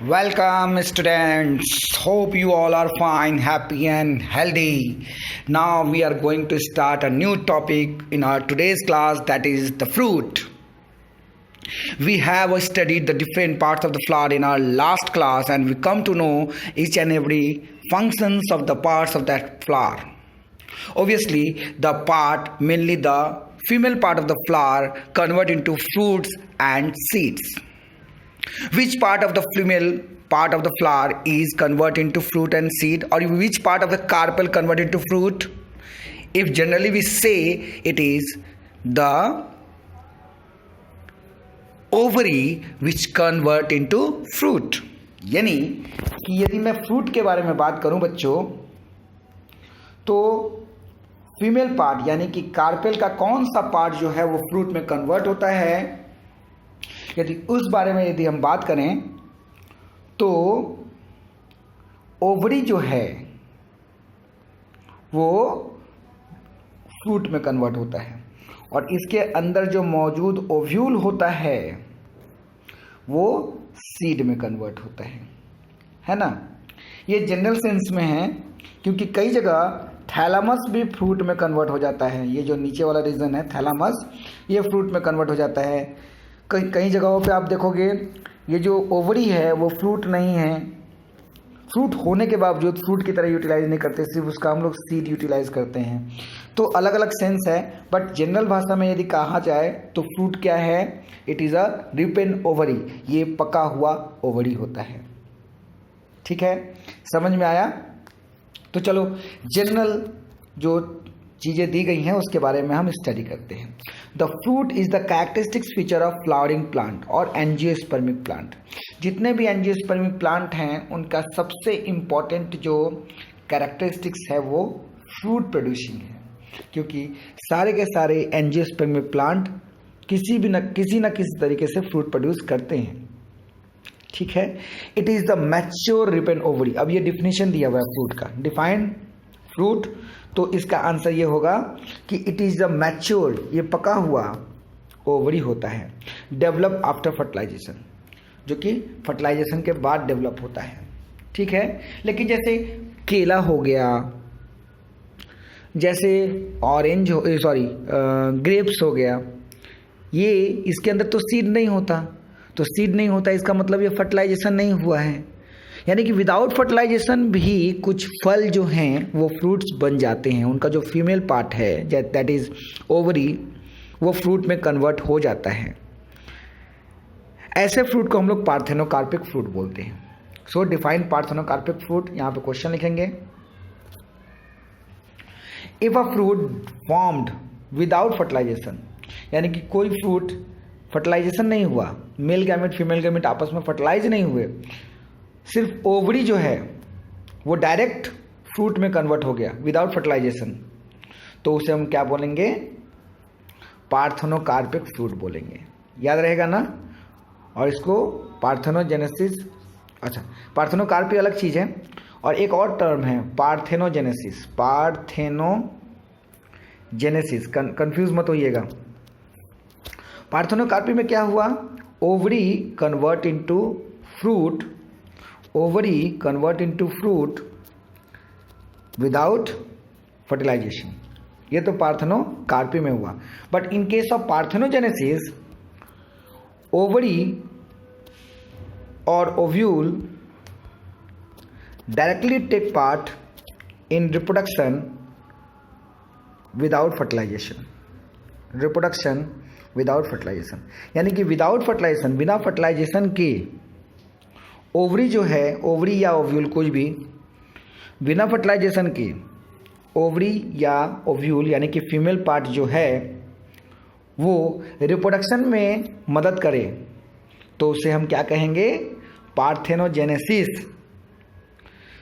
Welcome, students. Hope you all are fine, happy, and healthy. Now, we are going to start a new topic in our today's class, that is the fruit. We have studied the different parts of the flower in our last class, and we come to know each and every functions of the parts of that flower. Obviously, the part, mainly the female part of the flower, convert into fruits and seeds. Which part of the female part of the flower is convert into fruit and seed, or which part of the carpel convert into fruit? If generally we say it is the ovary which convert into fruit. यानी कि यदि मैं fruit के बारे में बात करूं बच्चों, तो फीमेल पार्ट यानी कि कार्पेल का कौन सा पार्ट जो है वो फ्रूट में कन्वर्ट होता है, यदि उस बारे में यदि हम बात करें तो ओवरी जो है वो फ्रूट में कन्वर्ट होता है और इसके अंदर जो मौजूद ओव्यूल होता है वो सीड में कन्वर्ट होता है ना। ये जनरल सेंस में है क्योंकि कई जगह थैलामस भी फ्रूट में कन्वर्ट हो जाता है। ये जो नीचे वाला रीजन है थैलामस, ये फ्रूट में कन्वर्ट हो जाता है। कई जगहों पे आप देखोगे ये जो ओवरी है वो फ्रूट नहीं है, फ्रूट होने के बावजूद फ्रूट की तरह यूटिलाइज नहीं करते, सिर्फ उसका हम लोग सीड यूटिलाइज करते हैं। तो अलग अलग सेंस है, बट जनरल भाषा में यदि कहा जाए तो फ्रूट क्या है, it is a ripen ovary, ये पका हुआ ओवरी होता है। ठीक है, समझ में आया? तो चलो जनरल जो चीज़ें दी गई हैं उसके बारे में हम स्टडी करते हैं। The fruit is the characteristics feature of flowering plant और एंजियोस्पर्मिक प्लांट। जितने भी एंजियोस्पर्मिक प्लांट हैं उनका सबसे इम्पॉर्टेंट जो कैरेक्टरिस्टिक्स है वो फ्रूट प्रोड्यूसिंग है, क्योंकि सारे के सारे एंजियोस्पर्मिक प्लांट किसी न किसी तरीके से फ्रूट प्रोड्यूस करते हैं। ठीक है, it is the mature ripen ovary. अब ये डिफिनेशन दिया हुआ है फ्रूट का, डिफाइंड फ्रूट, तो इसका आंसर ये होगा कि इट इज़ द मैच्योर, ये पका हुआ ओवरी होता है, डेवलप आफ्टर फर्टिलाइजेशन, जो कि फर्टिलाइजेशन के बाद डेवलप होता है। ठीक है, लेकिन जैसे केला हो गया, जैसे ऑरेंज हो ग्रेप्स हो गया, ये इसके अंदर तो सीड नहीं होता, तो सीड नहीं होता इसका मतलब ये फर्टिलाइजेशन नहीं हुआ है। यानी कि विदाउट फर्टिलाइजेशन भी कुछ फल जो हैं वो फ्रूट्स बन जाते हैं, उनका जो फीमेल पार्ट है दैट इज ओवरी वो फ्रूट में कन्वर्ट हो जाता है। ऐसे फ्रूट को हम लोग पार्थेनोकार्पिक फ्रूट बोलते हैं। सो डिफाइन पार्थेनोकार्पिक फ्रूट, यहाँ पे क्वेश्चन लिखेंगे। If a fruit formed without fertilisation, यानी कि कोई फ्रूट फर्टिलाइजेशन नहीं हुआ, मेल गैमेट फीमेल गैमेट आपस में फर्टिलाइज नहीं हुए, सिर्फ ओवरी जो है वो डायरेक्ट फ्रूट में कन्वर्ट हो गया विदाउट फर्टिलाइजेशन, तो उसे हम क्या बोलेंगे, पार्थेनोकार्पिक फ्रूट बोलेंगे। याद रहेगा ना? और इसको पार्थेनोजेनेसिस, अच्छा पार्थेनोकार्पी अलग चीज़ है और एक और टर्म है पार्थेनोजेनेसिस। पार्थेनोजेनेसिस कंफ्यूज मत होइएगा। पार्थेनोकार्पी में क्या हुआ, ovary convert into fruit, ovary convert into fruit without fertilization, ये तो पार्थेनोकार्पी में हुआ। But in case of parthenogenesis, ovary और ovule directly take part in reproduction without fertilisation. Reproduction without fertilisation यानी कि विदाउट फर्टिलाइजेशन, बिना फर्टिलाइजेशन के ovary जो है, ओवरी या ओव्यूल कुछ भी, बिना फर्टिलाइजेशन के ओवरी या ओव्यूल यानी कि फीमेल पार्ट जो है वो रिप्रोडक्शन में मदद करे तो उसे हम क्या कहेंगे, पार्थेनोजेनेसिस।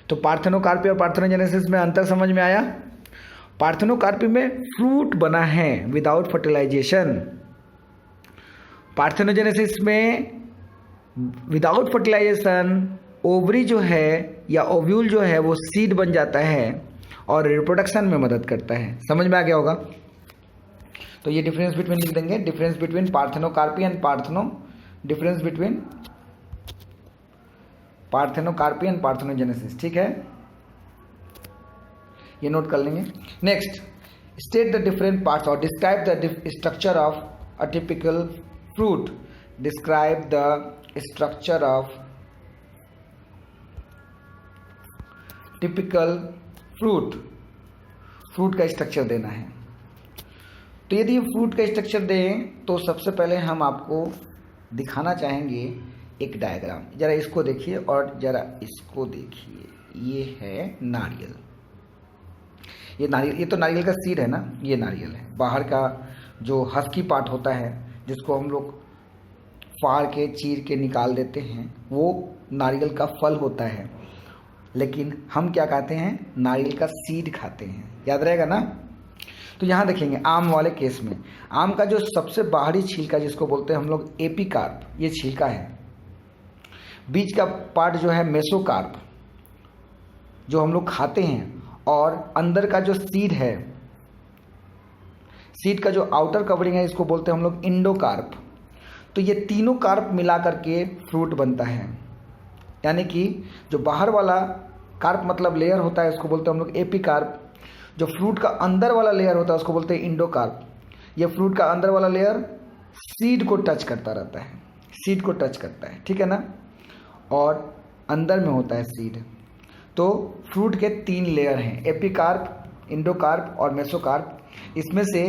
तो पार्थेनोकार्पी और पार्थेनोजेनेसिस में अंतर समझ में आया? पार्थेनोकार्पी में फ्रूट बना है विदाउट फर्टिलाइजेशन, पार्थेनोजेनेसिस में विदाउट फर्टिलाइजेशन ओवरी जो है या ओव्यूल जो है वो सीड बन जाता है और रिप्रोडक्शन में मदद करता है। समझ में आ गया होगा? तो ये डिफरेंस बिटवीन लिख देंगे, difference between parthenocarpy and difference between parthenocarpy and parthenogenesis, ठीक है, ये नोट कर लेंगे। Next, state the different parts और describe the structure of a typical fruit. Describe the structure of typical fruit. Fruit का structure देना है। तो यदि फ्रूट का स्ट्रक्चर दें तो सबसे पहले हम आपको दिखाना चाहेंगे एक डायग्राम। जरा इसको देखिए और जरा इसको देखिए। ये है नारियल, ये नारियल, ये तो नारियल का सीड है ना, ये नारियल है। बाहर का जो हस्की पार्ट होता है जिसको हम लोग फाड़ के चीर के निकाल देते हैं वो नारियल का फल होता है, लेकिन हम क्या खाते हैं, नारियल का सीड खाते हैं, याद रहेगा ना। तो यहाँ देखेंगे आम वाले केस में आम का जो सबसे बाहरी छिलका जिसको बोलते हैं हम लोग एपिकार्प, ये छिलका है। बीच का पार्ट जो है मेसोकार्प जो हम लोग खाते हैं, और अंदर का जो सीड है, सीड का जो आउटर कवरिंग है इसको बोलते हैं हम लोग इंडोकार्प। तो ये तीनों कार्प मिला करके फ्रूट बनता है, यानी कि जो बाहर वाला कार्प मतलब लेयर होता है उसको बोलते हैं हम लोग एपिकार्प। जो फ्रूट का अंदर वाला लेयर होता है उसको बोलते हैं इंडोकार्प। ये फ्रूट का अंदर वाला लेयर सीड को टच करता रहता है, सीड को टच करता है, ठीक है ना, और अंदर में होता है सीड। तो फ्रूट के 3 लेयर हैं, एपिकार्प, इंडोकार्प और मेसोकार्प। इसमें से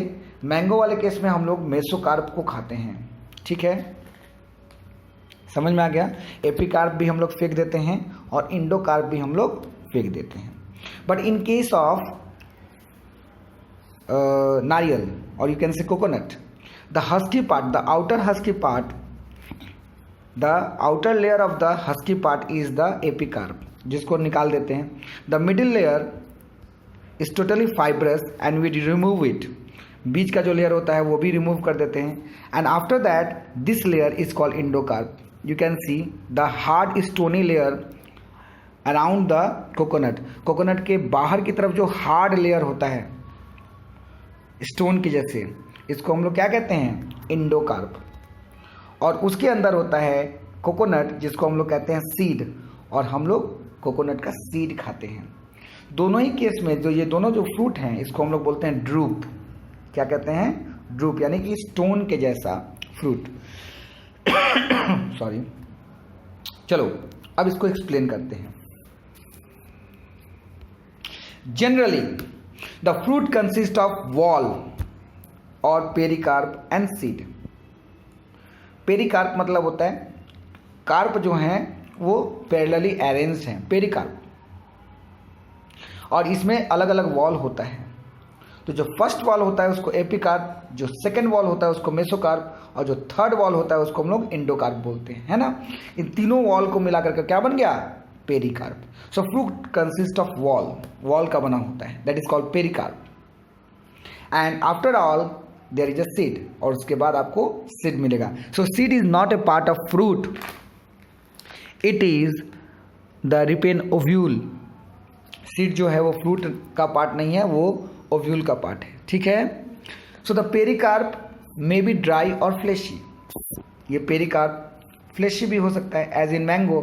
मैंगो वाले केस में हम लोग मेसोकार्प को खाते हैं, ठीक है, समझ में आ गया। एपिकार्प भी हम लोग फेंक देते हैं और इंडोकार्प भी हम लोग फेंक देते हैं। बट इन केस ऑफ नारियल और you can say coconut, the husky part, the outer husky part, the outer layer of the husky part is the epicarp, जिसको निकाल देते हैं। The middle layer is totally fibrous and we remove it. बीच का जो layer होता है वो भी रिमूव कर देते हैं। And after that this layer is called endocarp. You can see the hard stony layer around the coconut. Coconut के बाहर की तरफ जो हार्ड लेयर होता है स्टोन की जैसे, इसको हम लोग क्या कहते हैं, इंडोकार्प। और उसके अंदर होता है कोकोनट जिसको हम लोग कहते हैं सीड, और हम लोग कोकोनट का सीड खाते हैं। दोनों ही केस में जो ये दोनों जो फ्रूट हैं इसको हम लोग बोलते हैं ड्रूप। क्या कहते हैं, ड्रूप, यानी कि स्टोन के जैसा फ्रूट। सॉरी, चलो अब इसको एक्सप्लेन करते हैं। Generally the fruit consist of wall और पेरिकार्प एंड सीड। पेरिकार्प मतलब होता है, कार्प जो हैं वो पैरेलली अरेंज्ड हैं, पेरिकार्प, और इसमें अलग अलग वॉल होता है। तो जो फर्स्ट वॉल होता है उसको एपिकार्प, जो सेकंड वॉल होता है उसको मेसोकार्प, और जो थर्ड वॉल होता है उसको हम लोग इंडोकार्प बोलते हैं, है ना। इन तीनों वॉल को मिलाकर के क्या बन गया, pericarp. So fruit consist of wall, wall का बना होता है, that is called pericarp. And after all there is a seed, और उसके बाद आपको सीड मिलेगा। So seed is not a part of fruit, it is the ripen ovule. Seed जो है वो फ्रूट का पार्ट नहीं है, वो ओव्यूल का पार्ट है, ठीक है। So the pericarp may be dry और फ्लेशी। ये पेरिकार्प फ्लेशी भी हो सकता है एज इन मैंगो,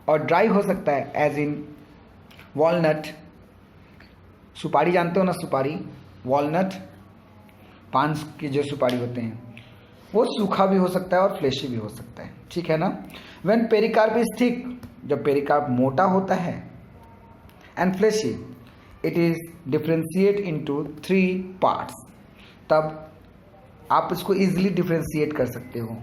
और ड्राई हो सकता है एज इन वॉलनट। सुपारी जानते हो ना, सुपारी, वॉलनट, पान की जो सुपारी होते हैं, वो सूखा भी हो सकता है और फ्लेशी भी हो सकता है, ठीक है ना। व्हेन पेरिकार्प इज थिक, जब पेरिकार्प मोटा होता है, and fleshy, it is differentiate into 3 parts, तब आप इसको इजीली डिफ्रेंशिएट कर सकते हो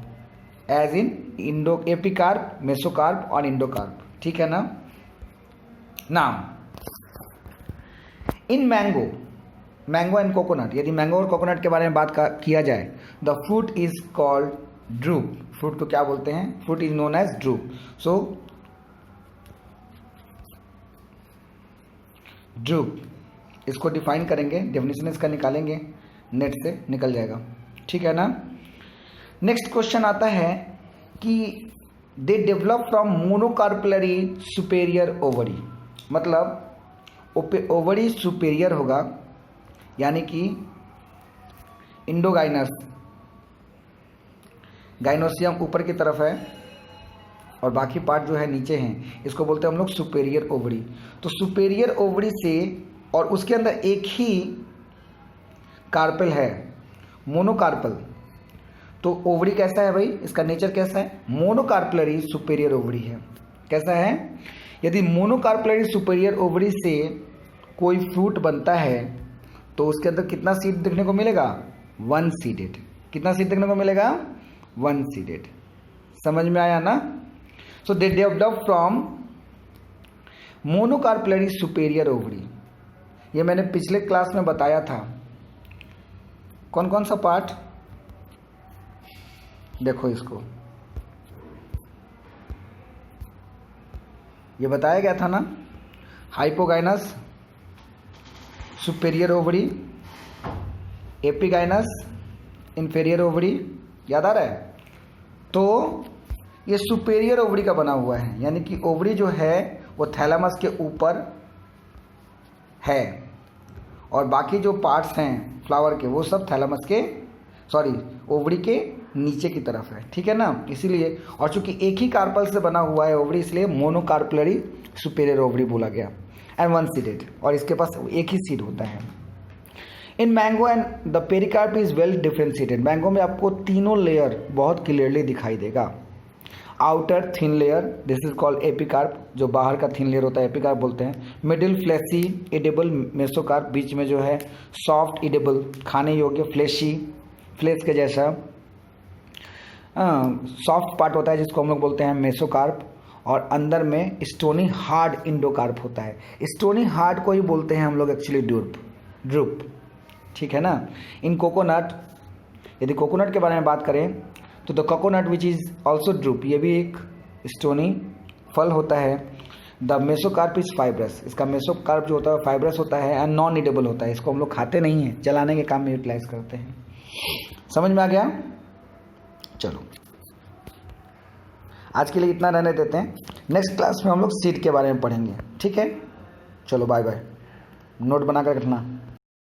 एज इन एपिकार्प, मेसोकार्प और इंडोकार्प, ठीक है ना। Now in mango and coconut, यदि मैंगो और कोकोनट के बारे में बात किया जाए, the fruit is called drupe. Fruit को क्या बोलते हैं, fruit is known as drupe. So drupe, इसको डिफाइन करेंगे, डेफिनेशन इसका निकालेंगे, नेट से निकल जाएगा, ठीक है ना। नेक्स्ट क्वेश्चन आता है कि दे develop from monocarpellary superior ovary, मतलब ओवरी सुपेरियर होगा, यानी कि इंडोगाइनस, गाइनोसियम ऊपर की तरफ है और बाकी पार्ट जो है नीचे हैं, इसको बोलते हैं हम लोग सुपेरियर ओवरी। तो सुपेरियर ओवरी से और उसके अंदर एक ही कार्पेल है, मोनोकार्पल। तो ओवरी कैसा है भाई, इसका नेचर कैसा है, मोनोकार्पलरी सुपेरियर ओवरी है। कैसा है, यदि मोनोकार्पलरी सुपेरियर ओवरी से कोई फ्रूट बनता है तो उसके अंदर कितना सीड देखने को मिलेगा, वन सीडेड। कितना सीड देखने को मिलेगा, वन सीडेड। समझ में आया ना। So they develop from monocarpellary superior ovary. ये मैंने पिछले क्लास में बताया था। कौन कौन सा पार्ट, देखो इसको, ये बताया गया था ना, hypogynous, superior ovary, epigynous, inferior ovary, याद आ रहा है। तो ये सुपेरियर ओवरी का बना हुआ है, यानी कि ओवरी जो है वो थैलेमस के ऊपर है और बाकी जो पार्ट्स हैं फ्लावर के वो सब थैलेमस के, सॉरी, ओवरी के नीचे की तरफ है, ठीक है ना। इसीलिए, और चूंकि एक ही कार्पल से बना हुआ है ओवरी, इसलिए मोनोकार्पलरी सुपेरियर ओवरी बोला गया। एंड वन सीडेड, और इसके पास एक ही सीड होता है। इन mango and the pericarp is well differentiated. Mango में आपको तीनों लेयर बहुत क्लियरली दिखाई देगा। Outer thin layer, this is called epicarp, जो बाहर का थिन लेयर होता है एपिकार्प बोलते हैं। मिडिल फ्लैशी एडेबल मेसोकार्प, बीच में जो है सॉफ्ट एडेबल खाने योग्य फ्लैशी, फ्लेश के जैसा सॉफ्ट पार्ट होता है जिसको हम लोग बोलते हैं मेसोकार्प। और अंदर में स्टोनी हार्ड इंडोकार्प होता है। स्टोनी हार्ड को ही बोलते हैं हम लोग एक्चुअली ड्रूप, ठीक है ना। इन कोकोनट, यदि कोकोनट के बारे में बात करें तो the coconut which is also drupe, ये भी एक स्टोनी फल होता है। द मेसोकार्प इज फाइब्रस, इसका मेसोकार्प जो होता है फाइब्रस होता है एंड नॉन ईडेबल होता है। इसको हम लोग खाते नहीं हैं, जलाने के काम में यूटिलाइज करते हैं। समझ में आ गया। चलो आज के लिए इतना रहने देते हैं, नेक्स्ट क्लास में हम लोग सीड के बारे में पढ़ेंगे, ठीक है। चलो बाय बाय, नोट बना कर रखना।